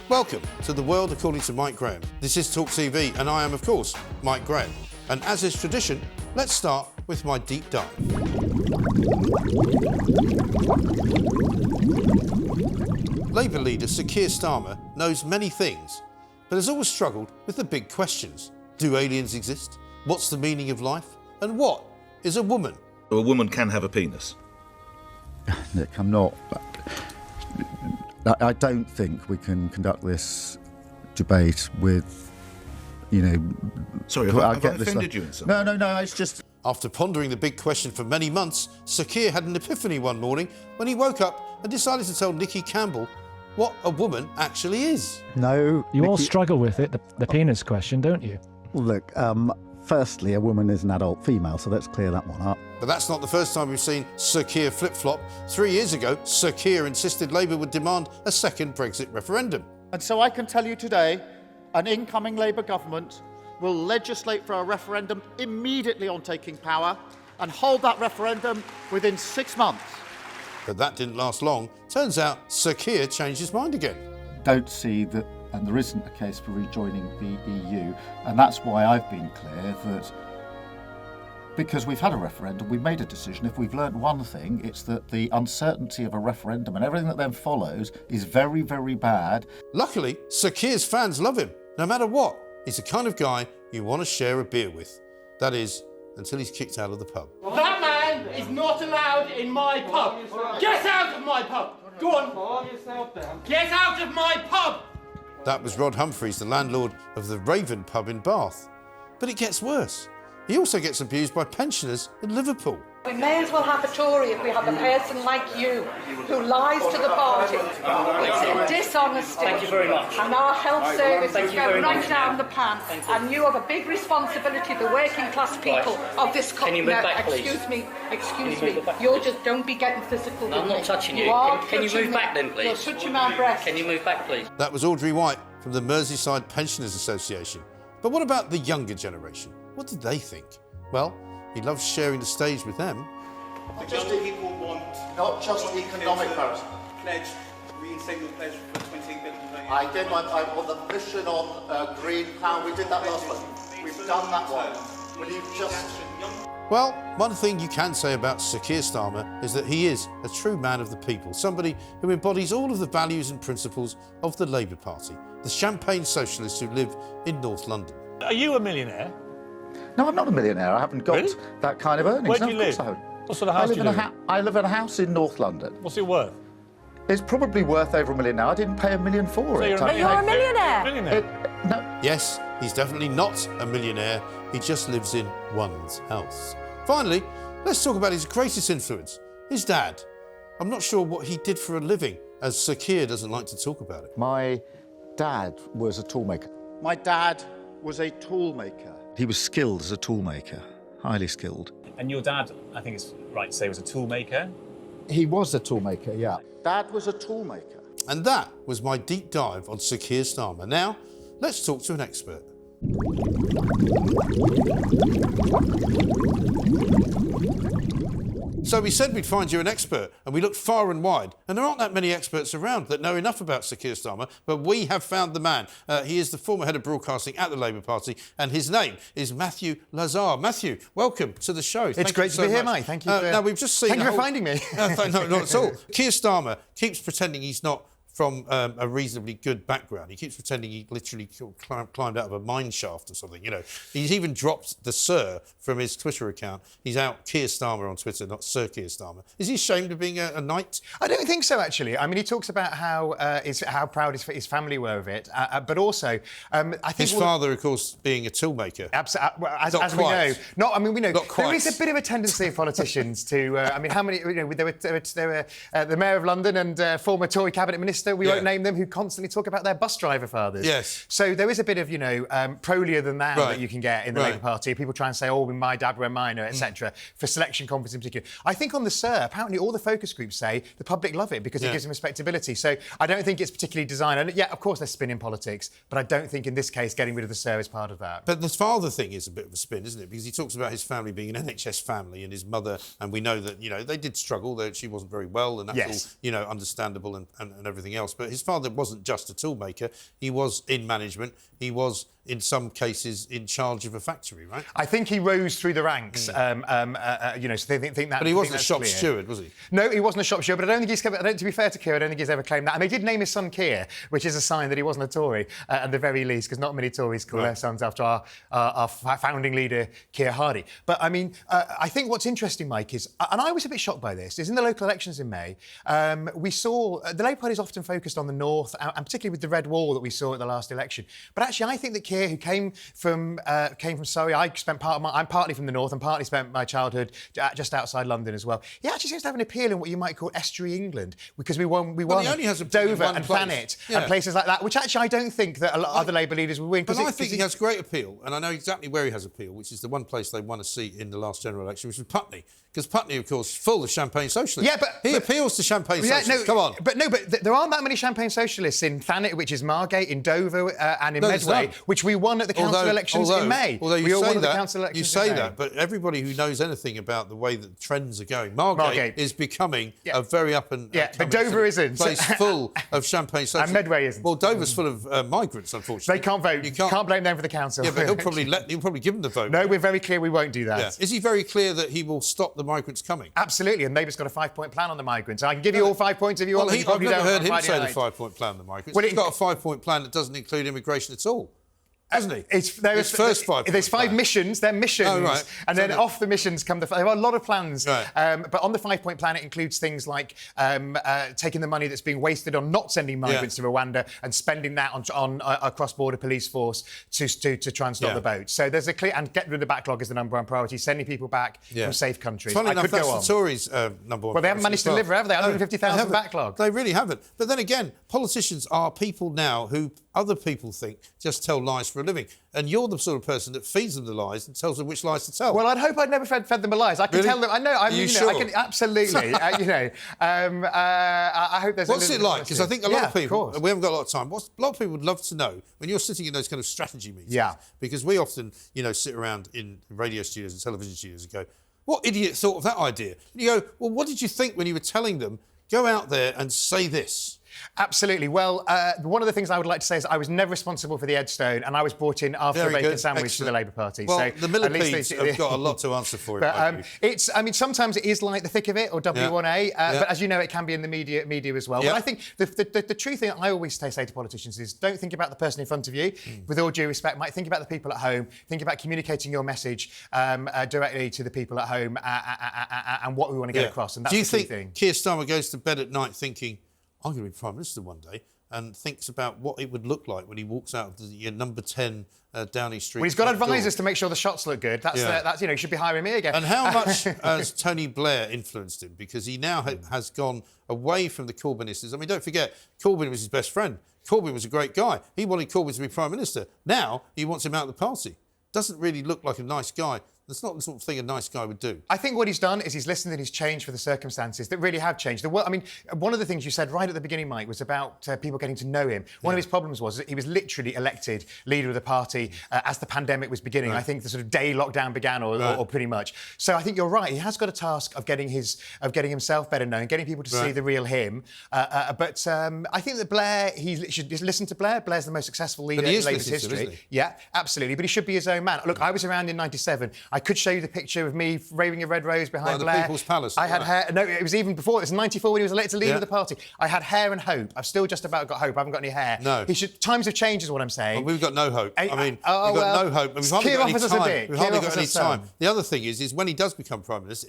Welcome to The World According to Mike Graham. This is TalkTV and I am, of course, Mike Graham. And as is tradition, let's start with my deep dive. Labour leader Sir Keir Starmer knows many things, but has always struggled with the big questions. Do aliens exist? What's the meaning of life? And what is a woman? A woman can have a penis. Nick, I'm not. I don't think we can conduct this debate with, Sorry, have I offended you in some way? No, it's just... After pondering the big question for many months, Sir Keir had an epiphany one morning when he woke up and decided to tell Nikki Campbell what a woman actually is. No. You all struggle with it, the penis question, don't you? Look, firstly, a woman is an adult female, so let's clear that one up. But that's not the first time we've seen Sir Keir flip-flop. 3 years ago, Sir Keir insisted Labour would demand a second Brexit referendum. And so I can tell you today, an incoming Labour government will legislate for a referendum immediately on taking power and hold that referendum within 6 months. But that didn't last long. Turns out Sir Keir changed his mind again. Don't see that, and there isn't a case for rejoining the EU, and that's why I've been clear that because we've had a referendum, we've made a decision. If we've learned one thing, it's that the uncertainty of a referendum and everything that then follows is very, very bad. Luckily, Sir Keir's fans love him, no matter what. He's the kind of guy you want to share a beer with. That is, until he's kicked out of the pub. That man is not allowed in my pub. Get out of my pub. Go on. Get out of my pub. That was Rod Humphreys, the landlord of the Raven pub in Bath. But it gets worse. He also gets abused by pensioners in Liverpool. We may as well have a Tory if we have a person like you who lies to the party. It's a dishonesty. Thank you very much. And our health services Thank you go very right much. down the pan. And you have a big responsibility, the working class people of this country. Can you move back, please? Excuse me. You're just, don't be getting physical with I'm me. not touching you. are Can you touching move back then, please? You're touching my breast. Can you move back, please? That was Audrey White from the Merseyside Pensioners Association. But what about the younger generation? What did they think? Well, he loves sharing the stage with them. Not just economic powers. Pledge, reinstate your pledge for 28 billion. I did on the mission on green power. We did that last month. We've done that one. Will you just... Well, one thing you can say about Sir Keir Starmer is that he is a true man of the people, somebody who embodies all of the values and principles of the Labour Party, the champagne socialists who live in North London. Are you a millionaire? No, I'm not a millionaire. I haven't got Really? that kind of earnings. Where do No, you of course live? I haven't. What sort of house do you live in? I live in a house in North London. What's it worth? It's probably worth over $1 million now. I didn't pay $1 million for it. You're a millionaire? No. Yes, he's definitely not a millionaire. He just lives in one's house. Finally, let's talk about his greatest influence, his dad. I'm not sure what he did for a living, as Sir Keir doesn't like to talk about it. My dad was a toolmaker. My dad was a tool maker. He was skilled as a toolmaker, highly skilled. And your dad, I think it's right to say, was a tool maker. He was a toolmaker, yeah. Dad was a tool maker. And that was my deep dive on Sir Keir Starmer. Now, let's talk to an expert. So we said we'd find you an expert, and we looked far and wide. And there aren't that many experts around that know enough about Sir Keir Starmer, but we have found the man. He is the former head of broadcasting at the Labour Party, and his name is Matthew Lazar. Matthew, welcome to the show. It's great to be here, Mike. Thank you now, we've just seen Thank you for finding me. No, not at all. Keir Starmer keeps pretending he's not from a reasonably good background. He keeps pretending he literally climbed out of a mine shaft or something, you know. He's even dropped the Sir from his Twitter account. He's out Keir Starmer on Twitter, not Sir Keir Starmer. Is he ashamed of being a knight? I don't think so, actually. I mean, he talks about how proud his family were of it, but also, I think... His father, of course, being a toolmaker. Absolutely, as we know. We know. There is a bit of a tendency of politicians to... how many... there were the Mayor of London and former Tory Cabinet Minister, we won't name them, who constantly talk about their bus driver fathers. Yes. So there is a bit of, prolier than that you can get in the Labour Party. People try and say, oh, my dad were a miner, etc., for selection conference in particular. I think on the Sir, apparently all the focus groups say the public love it because it gives them respectability. So I don't think it's particularly designed. And yeah, of course there's spin in politics, but I don't think in this case getting rid of the Sir is part of that. But the father thing is a bit of a spin, isn't it? Because he talks about his family being an NHS family and his mother, and we know that, they did struggle, that she wasn't very well, and that's all, understandable and everything else. else. But his father wasn't just a toolmaker. He was in management. He was, in some cases, in charge of a factory, right? I think he rose through the ranks. So they think that. But he wasn't a shop clear. steward, was he? No, he wasn't a shop steward. But I don't think he's. To be fair to Keir, I don't think he's ever claimed that. And they did name his son Keir, which is a sign that he wasn't a Tory, at the very least, because not many Tories call their sons after our founding leader, Keir Hardie. But I mean, I think what's interesting, Mike, is, and I was a bit shocked by this, is in the local elections in May, we saw the Labour Party is often focused on the north, and particularly with the red wall that we saw at the last election. But actually, I think that Keir, who came from Surrey, I'm partly from the north and partly spent my childhood just outside London as well. He actually seems to have an appeal in what you might call estuary England, because we won he only has Dover and Thanet and places like that, which actually I don't think that a lot of other Labour leaders will win. But I think he has great appeal, and I know exactly where he has appeal, which is the one place they won a seat in the last general election, which was Putney. Because Putney, of course, is full of champagne socialists. Yeah, but he appeals to champagne socialists. Come on. But there aren't that many champagne socialists in Thanet, which is Margate, in Dover, and in Medway, which we won at the council elections in May. Although you say that, but everybody who knows anything about the way that trends are going, Margate is becoming a very up and but Dover isn't. Place full of champagne socialists. And Medway isn't. Well, Dover's full of migrants, unfortunately. They can't vote. You can't blame them for the council. Yeah, but he'll probably give them the vote. No, we're very clear we won't do that. Yeah. Is he very clear that he will stop the migrants coming? Absolutely, and Labour's got a 5-point plan on the migrants. I can give you all 5 points if you want. I've never heard him say the 5-point plan on the migrants. He's got a 5-point plan that doesn't include immigration at all. Hasn't he? There's 5 missions. They're missions, and then off the missions come the. There are a lot of plans, but on the 5-point plan, it includes things like taking the money that's being wasted on not sending migrants to Rwanda and spending that on a cross-border police force to try and stop the boat. So there's a clear and get rid of the backlog is the number one priority. Sending people back from safe countries. Funny enough, that's the Tories' number one. Well, they haven't managed to deliver, have they? 150,000 backlog. They really haven't. But then again, politicians are people now who other people think just tell lies for a living. And you're the sort of person that feeds them the lies and tells them which lies to tell. Well, I'd hope I'd never fed them the lies. I can tell them. I know. I can absolutely. I hope there's. What's it like? Because I think a lot of people. We haven't got a lot of time. A lot of people would love to know when you're sitting in those kind of strategy meetings. Yeah. Because we often, sit around in radio studios and television studios and go, "What idiot thought of that idea?" And you go, "Well, what did you think when you were telling them? Go out there and say this." Absolutely. Well, one of the things I would like to say is I was never responsible for the Edstone, and I was brought in after a bacon sandwich to the Labour Party. Well, so the millipedes have got a lot to answer for. But sometimes it is like the thick of it, or W1A. But as you know, it can be in the media as well. But I think the true thing I always say to politicians is don't think about the person in front of you. With all due respect, Mike, think about the people at home. Think about communicating your message directly to the people at home and what we want to get across. And that's the key thing. Do you think Keir Starmer goes to bed at night thinking, I'm going to be Prime Minister one day, and thinks about what it would look like when he walks out of the number 10 Downing Street? Well, he's got advisors to make sure the shots look good. That's he should be hiring me again. And how much has Tony Blair influenced him? Because he now has gone away from the Corbynistas. I mean, don't forget, Corbyn was his best friend. Corbyn was a great guy. He wanted Corbyn to be Prime Minister. Now he wants him out of the party. Doesn't really look like a nice guy. That's not the sort of thing a nice guy would do. I think what he's done is he's listened and he's changed for the circumstances that really have changed. One of the things you said right at the beginning, Mike, was about people getting to know him. One of his problems was that he was literally elected leader of the party as the pandemic was beginning. I think the sort of day lockdown began, or pretty much. So I think you're right. He has got a task of getting himself better known, getting people to see the real him. But I think that Blair, he should listen to Blair. Blair's the most successful leader in Labour's history. Yeah, absolutely. But he should be his own man. Look, I was around in '97. I could show you the picture of me waving a red rose behind Blair. The People's Palace. I had hair. No, it was even before. It was '94 when he was elected leader of the party. I had hair and hope. I've still just about got hope. I haven't got any hair. No. Times have changed, is what I'm saying. Well, we've got no hope. We've got no hope. We've hardly got any time. The other thing is when he does become Prime Minister,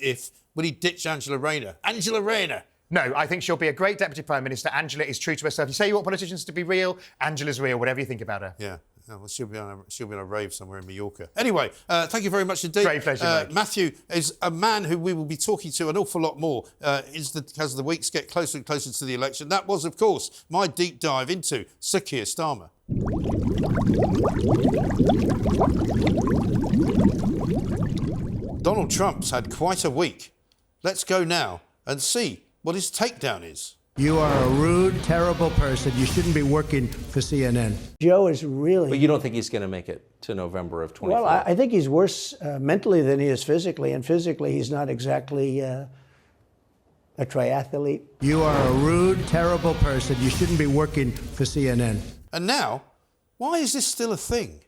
will he ditch Angela Rayner? Angela Rayner! No, I think she'll be a great Deputy Prime Minister. Angela is true to herself. You say you want politicians to be real, Angela's real, whatever you think about her. Yeah. Oh, well, she'll be on a rave somewhere in Mallorca. Anyway, thank you very much indeed. Great pleasure, Mike. Matthew is a man who we will be talking to an awful lot more as the weeks get closer and closer to the election. That was, of course, my deep dive into Sir Keir Starmer. Donald Trump's had quite a week. Let's go now and see what his takedown is. You are a rude, terrible person. You shouldn't be working for CNN. Joe is really... But you don't think he's going to make it to November of 24? Well, I think he's worse mentally than he is physically, and physically he's not exactly a triathlete. You are a rude, terrible person. You shouldn't be working for CNN. And now, why is this still a thing?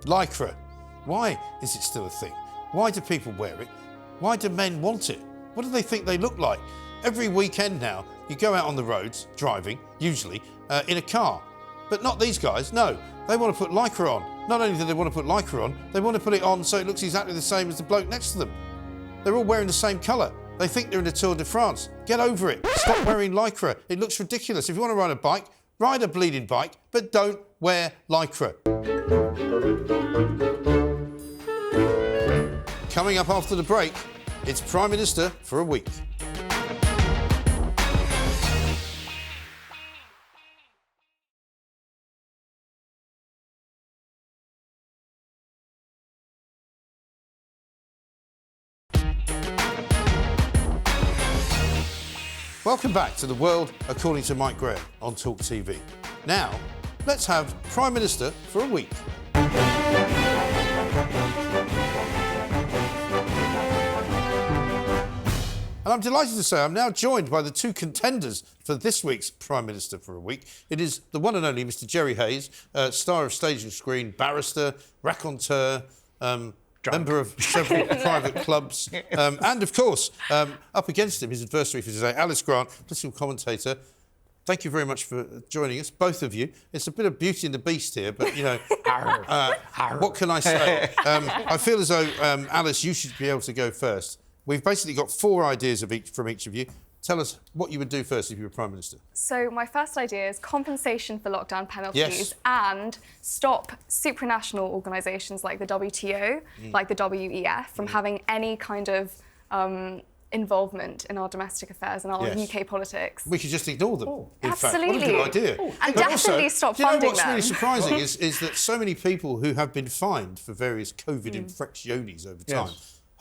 Lycra. Why is it still a thing? Why do people wear it? Why do men want it? What do they think they look like? Every weekend now, you go out on the roads, driving, usually, in a car. But not these guys, no. They want to put Lycra on. Not only do they want to put Lycra on, they want to put it on so it looks exactly the same as the bloke next to them. They're all wearing the same colour. They think they're in the Tour de France. Get over it. Stop wearing Lycra. It looks ridiculous. If you want to ride a bike, ride a bleeding bike, but don't wear Lycra. Coming up after the break, it's Prime Minister for a week. Welcome back to The World According to Mike Graham on TalkTV. Now, let's have Prime Minister for a week. And I'm delighted to say I'm now joined by the two contenders for this week's Prime Minister for a week. It is the one and only Mr. Jerry Hayes, star of Stage and Screen, barrister, raconteur, member of several private clubs, and of course, up against him, his adversary for today, Alice Grant, political commentator. Thank you very much for joining us, both of you. It's a bit of Beauty and the Beast here, but, you know, what can I say? I feel as though, Alice, you should be able to go first. We've basically got 4 ideas from each of you. Tell us what you would do first if you were Prime Minister. So my first idea is compensation for lockdown penalties and stop supranational organisations like the WTO, like the WEF, from having any kind of involvement in our domestic affairs and our UK politics. We could just ignore them. In Absolutely. fact. What a good idea. And definitely also, stop funding them. You know what's really surprising is that so many people who have been fined for various COVID infractions over time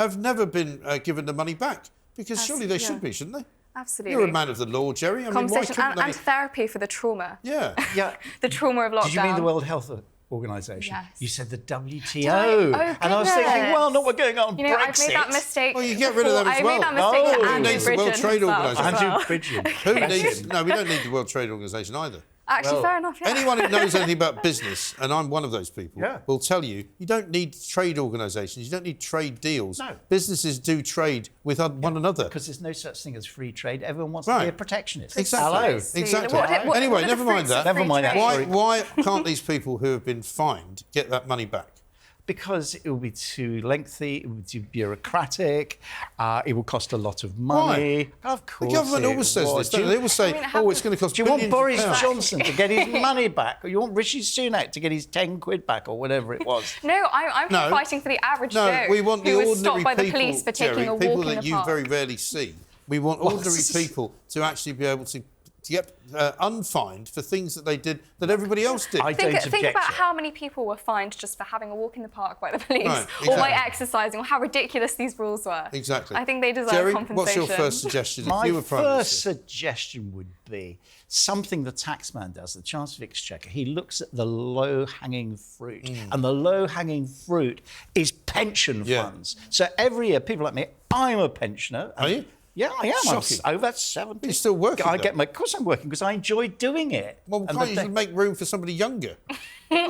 have never been given the money back. Because surely they should be, shouldn't they? Absolutely. You're a man of the law, Jerry. I mean, why couldn't and therapy for the trauma. Yeah. The trauma of lockdown. Did you mean the World Health Organisation? Yes. You said the WTO. Oh, and I was thinking, well, not what's going on. You know, Brexit. I've made that mistake. Well, you get rid of them as well. I made that mistake to Andrew needs the World Trade Organisation? Andrew Bridgen. Who needs? No, we don't need the World Trade Organisation either. Actually, fair enough, yeah. Anyone who knows anything about business, and I'm one of those people, will tell you, you don't need trade organisations, you don't need trade deals. No. Businesses do trade with one another. Because there's no such thing as free trade. Everyone wants to be a protectionist. Exactly. Hello. Exactly. Anyway, never mind that. Never mind that. Why can't these people who have been fined get that money back? Because it will be too lengthy, it will be too bureaucratic, it will cost a lot of money. Why? Of course. The government always says this, don't they? They always say, it's going to cost Do you want Boris £billions. Johnson to get his money back? Or you want Rishi Sunak to get his 10 quid back or whatever it was? No, I'm fighting for the average Joe we want the who was ordinary stopped by the people, police for Jerry, taking a walk people in that the you park. very rarely see. We want ordinary people to actually be able to get unfined for things that they did that everybody else did. Think about how many people were fined just for having a walk in the park by the police exactly. or by exercising, or how ridiculous these rules were. Exactly. I think they deserve Jerry, compensation. what's your first suggestion My if you were Prime Minister? first suggestion would be something the taxman does, the Chancellor of Exchequer. He looks at the low-hanging fruit, and the low-hanging fruit is pension funds. So every year, people like me, I'm a pensioner. Are you? Yeah, I am. Shocking. I'm over 70. You're still working, Of course I'm working, because I enjoy doing it. Well, can't you make room for somebody younger?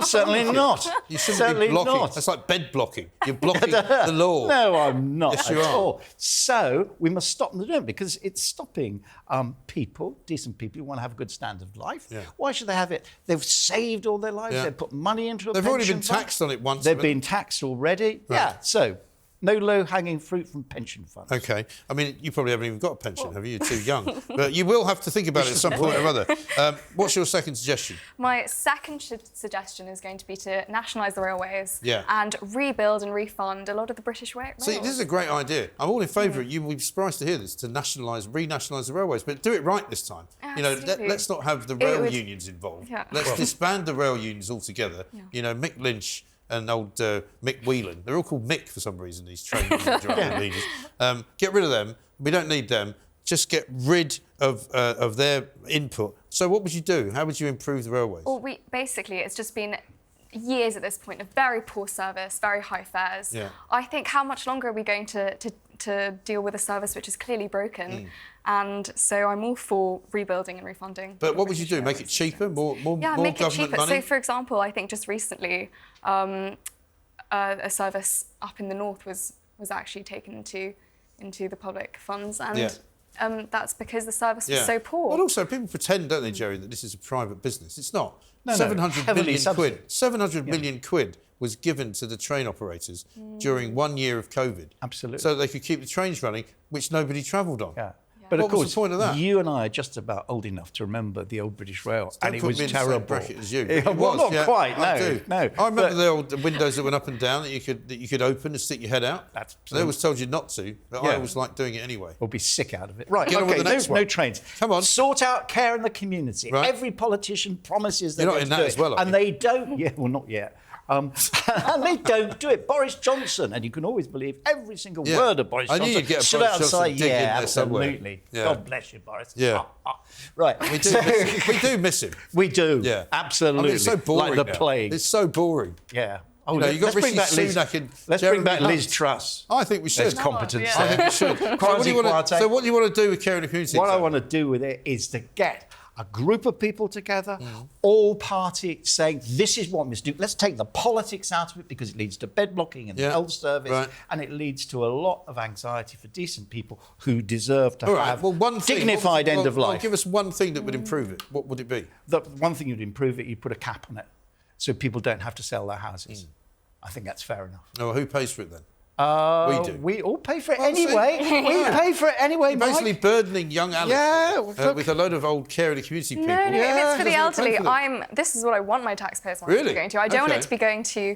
Certainly not. You shouldn't be blocking. That's like bed blocking. You're blocking the law. No, I'm not Yes, at you are. all. So we must stop them doing it, because it's stopping people, decent people who want to have a good standard of life. Yeah. Why should they have it? They've saved all their lives. They've put money into a They've already been pension fund. taxed on it once. They've been taxed already. Right. Yeah, so no low-hanging fruit from pension funds. OK. I mean, you probably haven't even got a pension, have you? You're too young. But you will have to think about it at some point or other. What's your second suggestion? My second suggestion is going to be to nationalise the railways Yeah. and rebuild and refund a lot of the British rails. See, this is a great idea. I'm all in favour. You will be surprised to hear this, to renationalise the railways, but do it right this time. Absolutely. You know, let's not have the rail unions involved. Yeah. Let's disband the rail unions altogether. Yeah. You know, Mick Lynch and old Mick Whelan. They're all called Mick for some reason, these train leaders. Get rid of them. We don't need them. Just get rid of their input. So what would you do? How would you improve the railways? Well, basically, it's just been years at this point of very poor service, very high fares. Yeah. I think how much longer are we going to deal with a service which is clearly broken? And so I'm all for rebuilding and refunding. But what would you do? Make it cheaper? More make it government cheaper. money? So, for example, I think just recently, a service up in the north was actually taken into the public funds, and that's because the service was so poor. But also, people pretend, don't they, Jerry, that this is a private business. It's not. No, 700 million quid. 700 Yeah. million quid was given to the train operators during 1 year of COVID. Absolutely. So they could keep the trains running, which nobody travelled on. Yeah. But what of course, was the point of that? you and I are just about old enough to remember the old British Rail, Don't and it put was me in the same terrible. bracket as you. It It was, was, not quite. I No, do. no. I remember the old windows that went up and down that you could open and stick your head out. They always told you not to, but I always liked doing it anyway. We'll be sick out of it. Right, Get on with okay, the next one. no trains. Come on. Sort out care in the community. Right. Every politician promises they're You're not going in to that do as it, well, are and you? they don't. Yeah, well, not yet. And they don't do it. Boris Johnson, and you can always believe every single word of Boris I Johnson. knew you'd get a stood Boris out and Johnson say, dig in yeah, there somewhere. absolutely. Yeah. God bless you, Boris. Yeah. Right. We do miss him. We do miss him. We do. Yeah. Absolutely. I mean, it's so boring like the now. plague. It's so boring. Yeah. You know, you've got let's bring Rishi back Liz. Sunak and Let's Jeremy bring back Liz Hunt. Truss. I think we should. There's competence I there. think we should. So what do you want to do with care in the community? What I want to do with it is to get a group of people together, all parties saying, this is what we must do. Let's take the politics out of it because it leads to bed blocking in the health service and it leads to a lot of anxiety for decent people who deserve to have dignified end of life. Give us one thing that would improve it. What would it be? The one thing you'd improve it, you put a cap on it so people don't have to sell their houses. I think that's fair enough. Oh, who pays for it then? We do. We all pay for it anyway. We pay for it anyway, You're basically burdening young Alex with a load of old care in the community people. No, if it's for the elderly, this is what I want my taxpayers' money to be going to. I don't want it to be going to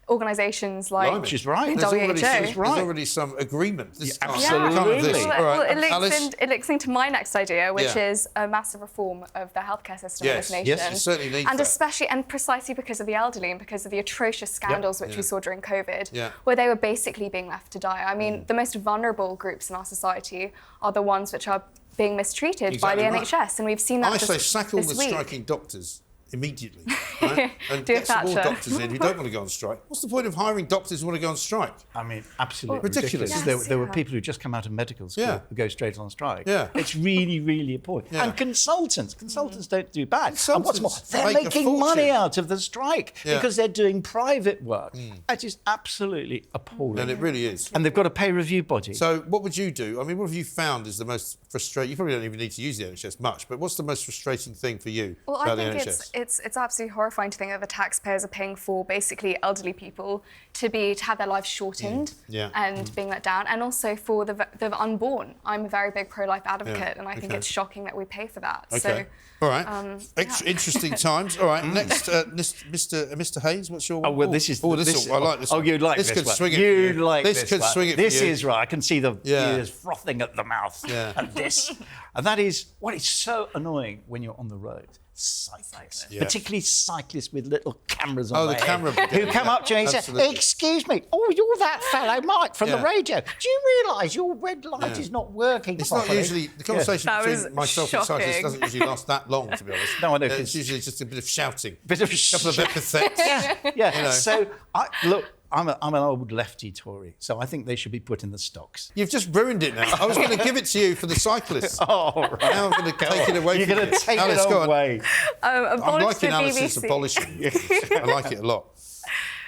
organisations like She's right. WHO. There's already some agreement. Absolutely. Well, it links into my next idea, which is a massive reform of the healthcare system in this nation. Yes, it certainly needs and that. especially, and precisely because of the elderly and because of the atrocious scandals which we saw during COVID, where they were basically being left to die. I mean, the most vulnerable groups in our society are the ones which are being mistreated by the NHS, and we've seen that I say just sack all this the week. striking doctors immediately, right? And Do a get some more Thatcher. doctors in who don't want to go on strike. What's the point of hiring doctors who want to go on strike? I mean, absolutely ridiculous. Yes, there were people who just come out of medical school who go straight on strike. Yeah. It's really, really important. Yeah. And consultants don't do bad. And what's more, Consultants they're make a making fortune. money out of the strike because they're doing private work. That is absolutely appalling. And it really is. And they've got a pay review body. So what would you do? I mean, what have you found is the most frustrating? You probably don't even need to use the NHS much, but what's the most frustrating thing for you Well, about I the think NHS? it's absolutely horrifying to think that the taxpayers are paying for basically elderly people to have their lives shortened and being let down, and also for the unborn. I'm a very big pro-life advocate, and I think it's shocking that we pay for that. Okay. So, all right. Interesting times. All right. Next, Mr. Hayes, what's your? Oh well, this is. I like this. Oh, one. you'd like this. This Could one. swing it. You'd like this. This could one. swing it. This for you. is right. I can see the ears frothing at the mouth at this, and that is what is so annoying when you're on the road. Cyclists, particularly cyclists with little cameras on their the camera head, who come up to you and say, "Excuse me, you're that fellow Mike from the radio. Do you realise your red light is not working It's properly?" not usually the conversation between myself and cyclists doesn't usually last that long, to be honest. No, I know. It's usually just a bit of shouting, a couple of epithets. Yeah. You know. So look. I'm an old lefty Tory, so I think they should be put in the stocks. You've just ruined it now. I was going to give it to you for the cyclists. Oh, right. Now I'm going to take it away You're from you. going to take Alice, it away. I'm liking the Alice's BBC. abolishing. I like it a lot.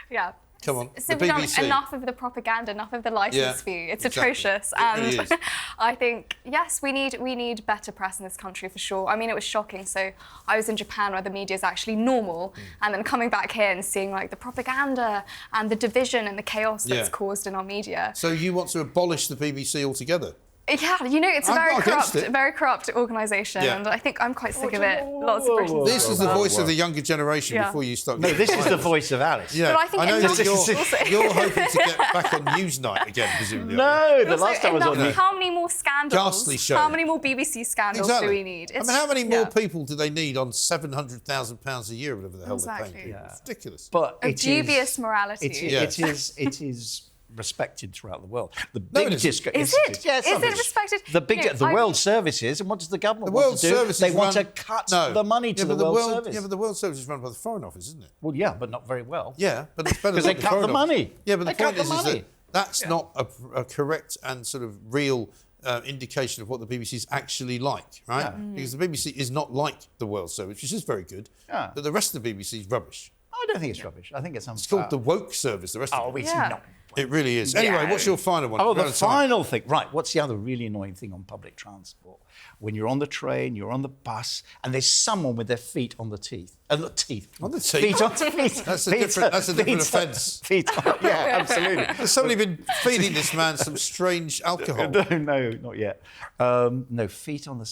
Yeah. Come on, Simply the BBC. enough of the propaganda, enough of the licence fee. It's atrocious, It really and is. I think yes, we need better press in this country for sure. I mean, it was shocking. So I was in Japan where the media is actually normal, and then coming back here and seeing like the propaganda and the division and the chaos that's caused in our media. So you want to abolish the BBC altogether? Yeah, you know, it's a I'm not against it. very corrupt organisation, and I think I'm quite sick of it. Lots of British This is the voice of the younger generation before you start. No, this is the voice of Alice. Yeah, But I think know enough that also- you're hoping to get back on Newsnight again, presumably. No, the Also, last time I was on enough- How many more scandals? Ghastly show. How many more BBC scandals do we need? I mean, how many more people do they need on £700,000 a year, whatever the hell they're paying people? It's ridiculous. But Dubious morality. It is respected throughout the world. The No, big it isn't. Is it? Yes, Is it respected? The World Service is, and what does the government The World want to do? Service They is want run- to cut No. the money to Yeah, the but World Service. Yeah, but the World Service is run by the Foreign Office, isn't it? Well, yeah, but not very well. Yeah, but it's better Because than they cut Foreign the Office. money. Yeah, but the They cut point the is money. that that's not a correct and sort of real indication of what the BBC is actually like, right? Because the BBC is not like the World Service, which is very good, but the rest of the BBC is rubbish. I don't think it's rubbish. I think it's It's called the woke service, the rest of it. it's not. It really is. Anyway, what's your final one? Oh, We're the out of time. final thing. Right, what's the other really annoying thing on public transport? When you're on the train, you're on the bus, and there's someone with their feet on the teeth. Not teeth. On the teeth? Feet on feet. That's a different offence. Feet on, yeah, absolutely. Has somebody been feeding this man some strange alcohol? No, not yet. No, feet on the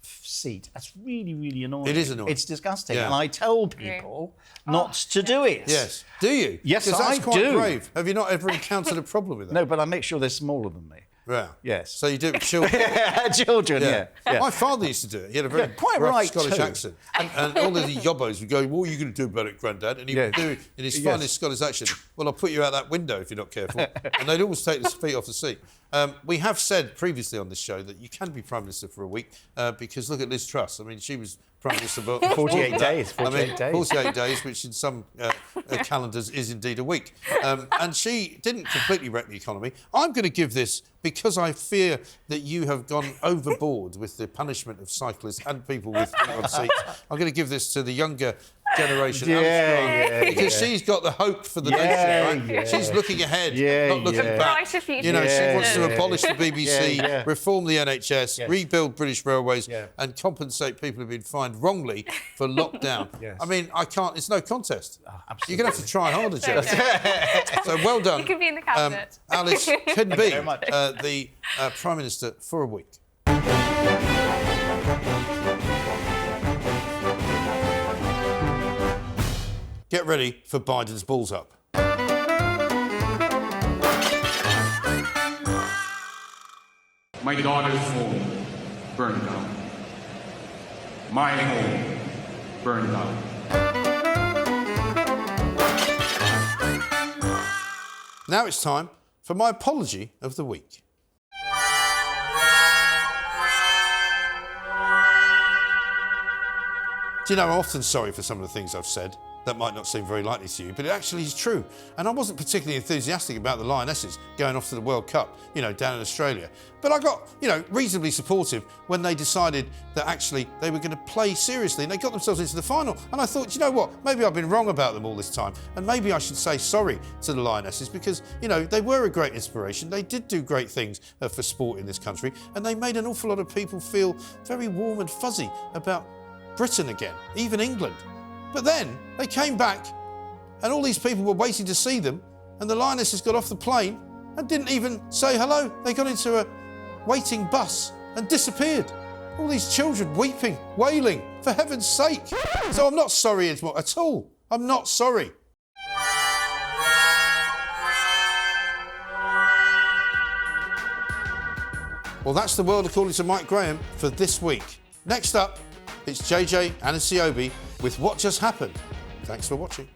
seat. That's really, really annoying. It is annoying. It's disgusting. Yeah. And I tell people not to do it. Yes. Do you? Yes, Because I that's quite do. brave. Have you not ever encountered a problem with that? No, but I make sure they're smaller than me. Right. Yes. So you do it with children? Children, yeah. My father used to do it. He had a very quite rough right Scottish too. accent. And all of the yobbos would go, what are you going to do about it, Grandad? And he would do in his finest Scottish accent, well, I'll put you out that window if you're not careful. And they'd always take the feet off the seat. We have said previously on this show that you can be Prime Minister for a week because look at Liz Truss. I mean, she was Prime Minister for 48 days. 48 days, which in some calendars is indeed a week. And she didn't completely wreck the economy. I'm going to give this, because I fear that you have gone overboard with the punishment of cyclists and people with feet on seats. I'm going to give this to the younger generation, because she's got the hope for the nation, right? She's looking ahead, not looking back. You know, she wants to abolish the BBC, reform the NHS, rebuild British Railways, and compensate people who've been fined wrongly for lockdown. I mean, I can't. It's no contest. You're going to have to try harder, Jerry. So well done. You can be in the cabinet. Alice can be the Prime Minister for a week. Get ready for Biden's balls up. My daughter's home burned down. My home burned down. Now it's time for my apology of the week. Do you know, I'm often sorry for some of the things I've said. That might not seem very likely to you, but it actually is true. And I wasn't particularly enthusiastic about the Lionesses going off to the World Cup, you know, down in Australia. But I got, you know, reasonably supportive when they decided that actually they were going to play seriously and they got themselves into the final. And I thought, you know what, maybe I've been wrong about them all this time. And maybe I should say sorry to the Lionesses because, you know, they were a great inspiration. They did do great things for sport in this country. And they made an awful lot of people feel very warm and fuzzy about Britain again, even England. But then they came back and all these people were waiting to see them and the Lionesses got off the plane and didn't even say hello. They got into a waiting bus and disappeared. All these children weeping, wailing, for heaven's sake. So I'm not sorry at all. I'm not sorry. Well, that's the world according to Mike Graham for this week. Next up, it's JJ Anasiobi with What Just Happened. Thanks for watching.